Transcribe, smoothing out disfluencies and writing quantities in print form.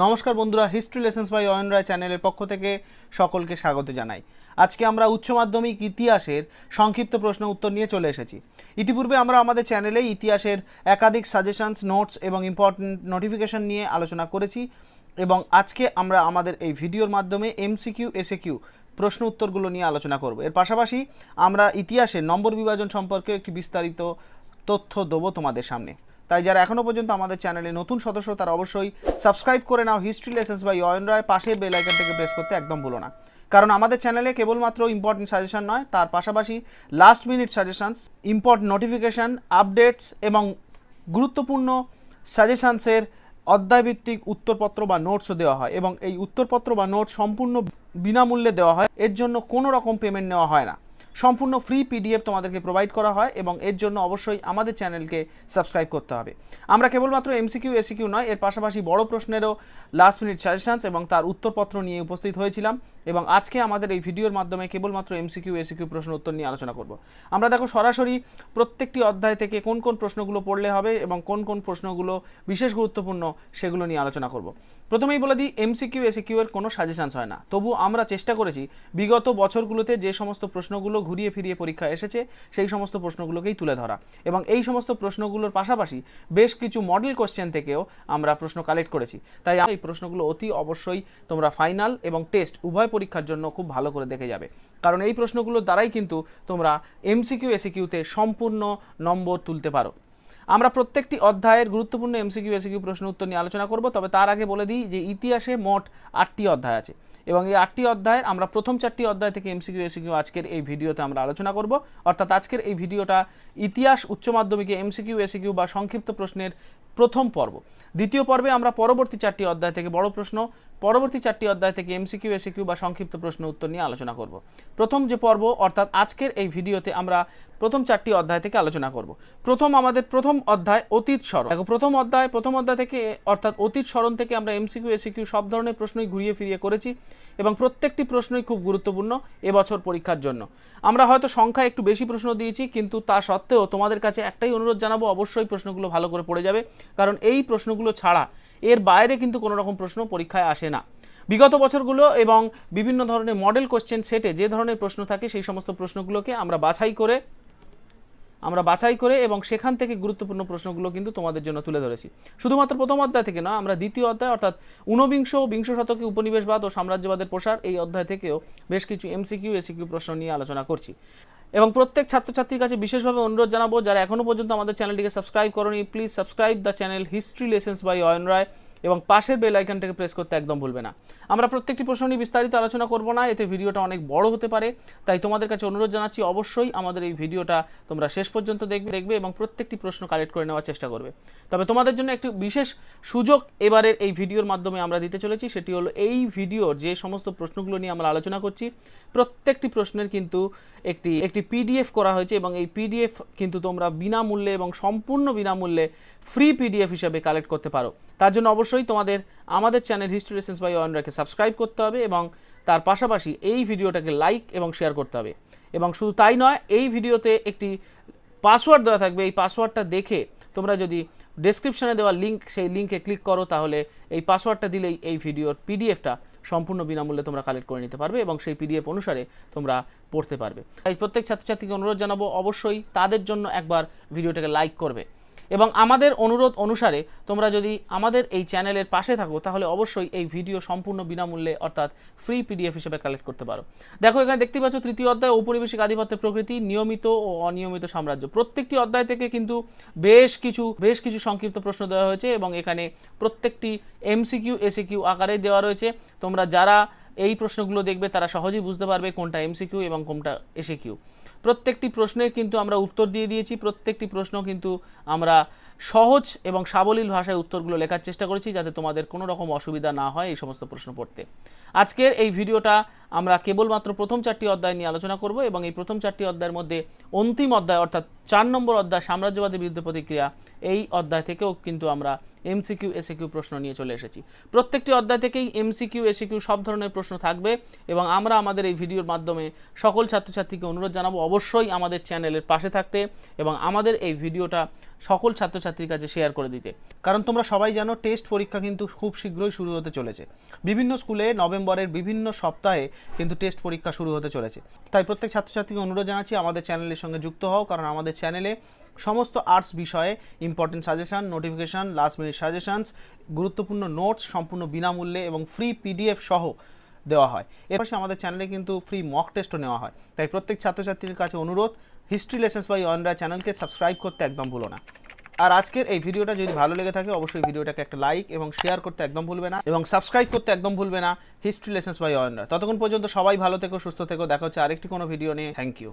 নমস্কার বন্ধুরা, history lessons by Ayan রায় চ্যানেলের পক্ষ থেকে সকলকে স্বাগত জানাই। আজকে আমরা উচ্চ মাধ্যমিক ইতিহাসের সংক্ষিপ্ত প্রশ্ন উত্তর নিয়ে চলে এসেছি। ইতিপূর্বে আমরা আমাদের চ্যানেলে ইতিহাসের একাধিক সাজেশনস, নোটস এবং ইম্পর্টেন্ট নোটিফিকেশন নিয়ে আলোচনা করেছি এবং আজকে আমরা আমাদের এই ভিডিওর মাধ্যমে এমসিকিউ এসএকিউ প্রশ্ন উত্তরগুলো নিয়ে আলোচনা করব। এর পাশাপাশি আমরা ইতিহাসের নম্বর বিভাজন সম্পর্কে একটি বিস্তারিত তথ্য দেবো তোমাদের সামনে। তাই যারা এখনও পর্যন্ত আমাদের চ্যানেলে নতুন সদস্য তারা অবশ্যই সাবস্ক্রাইব করে নাও হিস্ট্রি লেসেন্স বাই অয়ন রায়, পাশের বেল আইকনটাকে প্রেস করতে একদম ভুলো না, কারণ আমাদের চ্যানেলে কেবলমাত্র ইম্পর্টেন্ট সাজেশন নয়, তার পাশাপাশি last minute suggestions, important notification, updates এবং গুরুত্বপূর্ণ সাজেশনসের অধ্যায়ভিত্তিক উত্তরপত্র বা নোটসও দেওয়া হয় এবং এই উত্তরপত্র বা নোটস সম্পূর্ণ বিনামূল্যে দেওয়া হয়। এর জন্য কোনো রকম পেমেন্ট নেওয়া হয় না, সম্পূর্ণ ফ্রি পিডিএফ তোমাদেরকে প্রোভাইড করা হয় এবং এর জন্য অবশ্যই আমাদের চ্যানেলকে সাবস্ক্রাইব করতে হবে। আমরা কেবলমাত্র এমসিকিউ এসিকিউ নয়, এর পাশাপাশি বড় প্রশ্নেরও লাস্ট মিনিট সাজেশনস এবং তার উত্তরপত্র নিয়ে উপস্থিত হয়েছিলাম এবং আজকে আমাদের এই ভিডিওর মাধ্যমে কেবলমাত্র এমসিকিউ এসিকিউ প্রশ্ন উত্তর নিয়ে আলোচনা করব। আমরা দেখো সরাসরি প্রত্যেকটি অধ্যায় থেকে কোন কোন প্রশ্নগুলো পড়লে হবে এবং কোন কোন প্রশ্নগুলো বিশেষ গুরুত্বপূর্ণ সেগুলো নিয়ে আলোচনা করব। প্রথমেই বলে দিই, এমসিকিউ এসিকিউ এর কোনো সাজেশনস হয় না, তবু আমরা চেষ্টা করেছি বিগত বছরগুলোতে যে সমস্ত প্রশ্নগুলো ঘুরিয়ে ফিরিয়ে পরীক্ষা এসেছে সেই সমস্ত প্রশ্নগুলোকেই তুলে ধরা এবং এই সমস্ত প্রশ্নগুলোর পাশাপাশি বেশ কিছু মডেল কোশ্চেন থেকেও আমরা প্রশ্ন কালেক্ট করেছি। তাই এই প্রশ্নগুলো অতি অবশ্যই তোমরা ফাইনাল এবং টেস্ট উভয় পরীক্ষার জন্য খুব ভালো করে দেখে যাবে, কারণ এই প্রশ্নগুলোর দ্বারাই কিন্তু তোমরা এমসিকিউ এসিকিউতে সম্পূর্ণ নম্বর তুলতে পারো। আমরা প্রত্যেকটি অধ্যায়ের গুরুত্বপূর্ণ এমসিকিউ এসিকিউ প্রশ্ন উত্তর নিয়ে আলোচনা করব, তবে তার আগে বলে দিই যে ইতিহাসে মোট 8টি অধ্যায় আছে এবং এই 8টি অধ্যায়ের আমরা প্রথম 4টি অধ্যায় থেকে এমসিকিউ এসিকিউ আজকের এই ভিডিওতে আমরা আলোচনা করব। অর্থাৎ আজকের এই ভিডিওটা ইতিহাস উচ্চ মাধ্যমিকে এমসিকিউ এসিকিউ বা সংক্ষিপ্ত প্রশ্নের প্রথম পর্ব। দ্বিতীয় পর্বে আমরা পরবর্তী 4টি অধ্যায় থেকে বড় প্রশ্ন, পরবর্তী 4টি অধ্যায় থেকে এমসিকিউ এসিকিউ বা সংক্ষিপ্ত প্রশ্ন উত্তর নিয়ে আলোচনা করব। প্রথম যে পর্ব অর্থাৎ আজকের এই ভিডিওতে আমরা প্রথম 4টি অধ্যায় থেকে আলোচনা করব। আমাদের প্রথম অধ্যায় অতীত স্মরণ। দেখো প্রথম অধ্যায় থেকে অর্থাৎ অতীত স্মরণ থেকে আমরা এমসিকিউ এসিকিউ সব ধরনের প্রশ্নই ঘুরিয়ে ফিরিয়ে করেছি এবং প্রত্যেকটি প্রশ্নই খুব গুরুত্বপূর্ণ এবছর পরীক্ষার জন্য। আমরা হয়তো সংখ্যায় একটু বেশি প্রশ্ন দিয়েছি, কিন্তু তা সত্ত্বেও তোমাদের কাছে একটাই অনুরোধ জানাবো, অবশ্যই প্রশ্নগুলো ভালো করে পড়ে যাবে, কারণ এই প্রশ্নগুলো ছাড়া এর বাইরে কিন্তু কোনো রকম প্রশ্ন পরীক্ষায় আসে না। বিগত বছরগুলো এবং বিভিন্ন ধরনের মডেল কোশ্চেন সেটে যে ধরনের প্রশ্ন থাকে সেই সমস্ত প্রশ্নগুলোকে আমরা বাছাই করে এবং সেখান থেকে গুরুত্বপূর্ণ প্রশ্নগুলো কিন্তু তোমাদের জন্য তুলে ধরেছি। শুধুমাত্র প্রথম অধ্যায় থেকে না, আমরা দ্বিতীয় অধ্যায় অর্থাৎ ঊনবিংশ ও বিংশ শতকে উপনিবেশবাদ ও সাম্রাজ্যবাদের প্রসার এই অধ্যায় থেকেও বেশ কিছু এমসিকিউ এসিকিউ প্রশ্ন নিয়ে আলোচনা করছি এবং প্রত্যেক ছাত্রছাত্রীর কাছে বিশেষভাবে অনুরোধ জানাবো, যারা এখনও পর্যন্ত আমাদের চ্যানেলটিকে সাবস্ক্রাইব করোনি, please subscribe the channel history lessons by Ayan Roy এবং পাশের বেল আইকনটাকে প্রেস করতে একদম ভুলবে না। আমরা প্রত্যেকটি প্রশ্ন নিয়ে বিস্তারিত আলোচনা করব না, এতে ভিডিওটা অনেক বড় হতে পারে, তাই তোমাদের কাছে অনুরোধ জানাচ্ছি অবশ্যই আমাদের এই ভিডিওটা তোমরা শেষ পর্যন্ত দেখবে এবং প্রত্যেকটি প্রশ্ন কালেক্ট করে নেওয়ার চেষ্টা করবে। তবে তোমাদের জন্য একটি বিশেষ সুযোগ এবারের এই ভিডিওর মাধ্যমে আমরা দিতে চলেছি, সেটি হলো এই ভিডিওর যে সমস্ত প্রশ্নগুলো নিয়ে আমরা আলোচনা করছি প্রত্যেকটি প্রশ্নের কিন্তু একটি পিডিএফ করা হয়েছে এবং এই পিডিএফ কিন্তু তোমরা বিনামূল্যে এবং সম্পূর্ণ বিনামূল্যে ফ্রি পিডিএফ হিসাবে কালেক্ট করতে পারো। তার জন্য অবশ্যই তোমাদের আমাদের channel history lessons by Ayan রায়কে সাবস্ক্রাইব করতে হবে এবং তার পাশাপাশি এই ভিডিওটাকে লাইক এবং শেয়ার করতে হবে। এবং শুধু তাই নয়, এই ভিডিওতে একটি পাসওয়ার্ড দেওয়া থাকবে, এই পাসওয়ার্ডটা দেখে তোমরা যদি ডেসক্রিপশনে দেওয়া লিঙ্ক, সেই লিঙ্কে ক্লিক করো, তাহলে এই পাসওয়ার্ডটা দিলেই এই ভিডিওর পিডিএফটা সম্পূর্ণ বিনামূল্যে তোমরা কালেক্ট করে নিতে পারবে এবং সেই পিডিএফ অনুসারে তোমরা পড়তে পারবে। তাই প্রত্যেক ছাত্রছাত্রীকে অনুরোধ জানাবো অবশ্যই তাদের জন্য একবার ভিডিওটাকে লাইক করবে এবং আমাদের অনুরোধ অনুসারে তোমরা যদি আমাদের এই চ্যানেলের পাশে থাকো তাহলে অবশ্যই এই ভিডিও সম্পূর্ণ বিনামূল্যে অর্থাৎ ফ্রি পিডিএফ হিসেবে কালেক্ট করতে পারো। দেখো এখানে দেখতে পাচ্ছ তৃতীয় অধ্যায় ঔপনিবেশিক আধিপত্যের প্রকৃতি, নিয়মিত ও অনিয়মিত সাম্রাজ্য। প্রত্যেকটি অধ্যায় থেকে কিন্তু বেশ কিছু সংক্ষিপ্ত প্রশ্ন দেওয়া হয়েছে এবং এখানে প্রত্যেকটি এমসিকিউ এসিকিউ আকারে দেওয়া রয়েছে। তোমরা যারা এই প্রশ্নগুলো দেখবে তারা সহজেই বুঝতে পারবে কোনটা এমসিকিউ এবং কোনটা এসিকিউ। প্রত্যেকটি প্রশ্নের কিন্তু আমরা উত্তর দিয়ে দিয়েছি, প্রত্যেকটি প্রশ্ন কিন্তু আমরা সহজ এবং সাবলীল ভাষায় উত্তরগুলো লেখার চেষ্টা করেছি যাতে তোমাদের কোনো রকম অসুবিধা না হয় এই সমস্ত প্রশ্ন পড়তে। আজকের এই ভিডিওটা আমরা কেবলমাত্র প্রথম 4টি অধ্যায় নিয়ে আলোচনা করব এবং এই প্রথম 4টি অধ্যায়ের মধ্যে অন্তিম অধ্যায় অর্থাৎ 4 নম্বর অধ্যায় সাম্রাজ্যবাদের বিরুদ্ধে প্রতিক্রিয়া, এই অধ্যায় থেকেও কিন্তু আমরা এমসিকিউ এসিকিউ প্রশ্ন নিয়ে চলে এসেছি। প্রত্যেকটি অধ্যায় থেকেই এমসিকিউ এসিকিউ সব ধরনের প্রশ্ন থাকবে এবং আমরা আমাদের এই ভিডিওর মাধ্যমে সকল ছাত্রছাত্রীকে অনুরোধ জানাবো অবশ্যই আমাদের চ্যানেলের পাশে থাকতে এবং আমাদের এই ভিডিওটা সকল ছাত্রছাত্রীর কাছে শেয়ার করে দিতে। কারণ তোমরা সবাই জানো টেস্ট পরীক্ষা কিন্তু খুব শীঘ্রই শুরু হতে চলেছে। বিভিন্ন স্কুলে নভেম্বরের বিভিন্ন সপ্তাহে কিন্তু টেস্ট পরীক্ষা শুরু হতে চলেছে। তাই প্রত্যেক ছাত্রছাত্রীকে অনুরোধ জানাচ্ছি আমাদের চ্যানেলের সঙ্গে যুক্ত হও, কারণ আমাদের চ্যানেলে সমস্ত আর্টস বিষয়ে important suggestion, notification, last minute suggestions, গুরুত্বপূর্ণ নোটস সম্পূর্ণ বিনামূল্যে এবং ফ্রি পিডিএফ সহ দেওয়া হয়। এর পাশে আমাদের চ্যানেলে কিন্তু ফ্রি মক টেস্টও নেওয়া হয়। তাই প্রত্যেক ছাত্রছাত্রীর কাছে অনুরোধ, হিস্ট্রি লেসেন্স বাই অয়ন রায় চ্যানেলকে সাবস্ক্রাইব করতে একদম ভুলো না। আর আজকের এই ভিডিওটা যদি ভালো লেগে থাকে অবশ্যই ভিডিওটাকে একটা লাইক এবং শেয়ার করতে একদম ভুলবে না, এবং সাবস্ক্রাইব করতে একদম ভুলবে না হিস্ট্রি লেসেন্স বাই অয়ন রায়। ততক্ষণ পর্যন্ত সবাই ভালো থেকো, সুস্থ থেকো। দেখা হচ্ছে আরেকটি কোনো ভিডিও নিয়ে। Thank you.